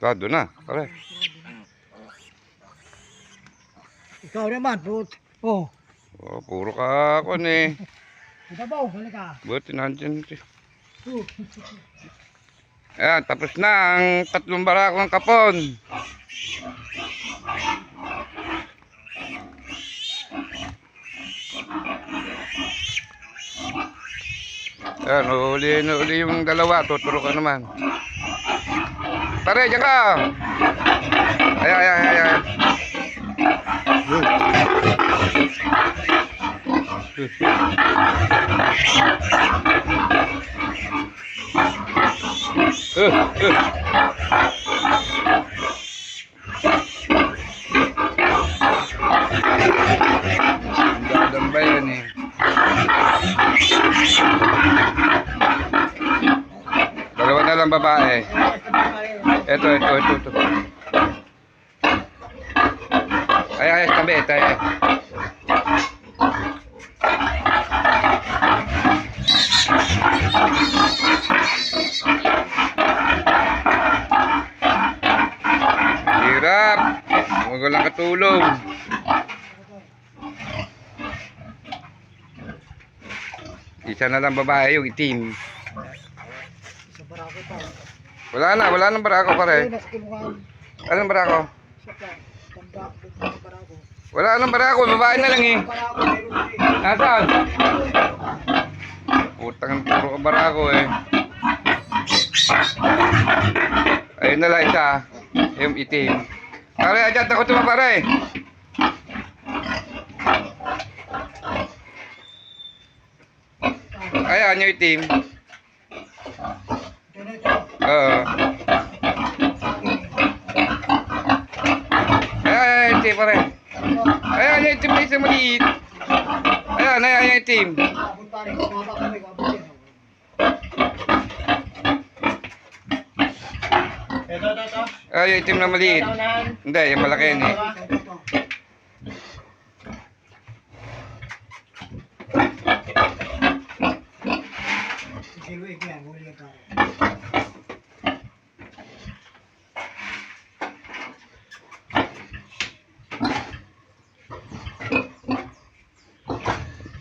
Tado na, pare. Ikaw naman, put. Oh. Oh, puro ka ako eh. Ito ba, balik ka. Buti nandiyan. Ayan, tapos na ang 3 barakong kapon. Ayan, uli yung dalawa. Tuturo ka naman. Pare, dyan ka. Ayan. Dadang ba yan eh? Dalawa na lang babae. Ito. Ay, tabi, tayo. Hirap. Huwag lang katulong. Isa na lang babae yung itim. Sa barako pa. Wala nang barako pare. Anong barako? Wala nang barako, babae na lang eh. Nasaan? Putang puro ka barako eh. Ayun na lang isa. Yung itim. Pare, adyan ako tuma pare. Ayan yung itim. Oo. Ayan yung itim pare. Ayan yung itim na isa maliit. Ayan yung itim. Ayan yung itim na maliit. Hindi, yung malaki yun eh.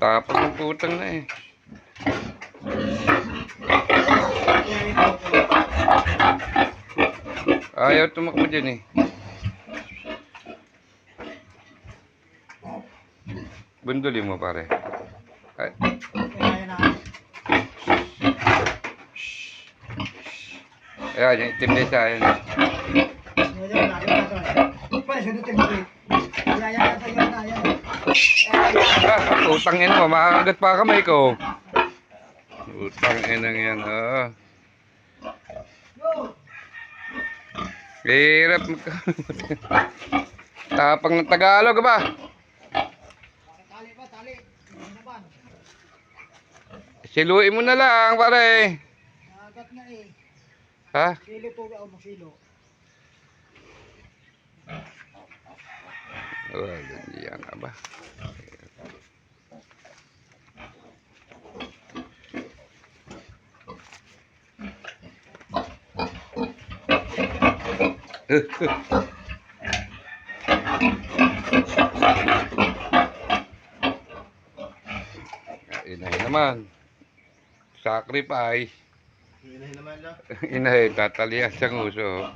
Tapos ng putang na eh. Ayaw tumakbo dyan eh. Bundulin mo pare. Ay. Ayan, yung itim na isa. Ayan. Utang ina mo, makakagat pa kamay ko. Utang ina yan, Hirap tapang ng Tagalog ba? Siluin mo na lang, pare. Agat na eh. Ha? Silo po ako magsilo. Diyan nga ba? Inahin naman. Sacrifice. Inahin naman lang. Inahin, tatalias siyang uso.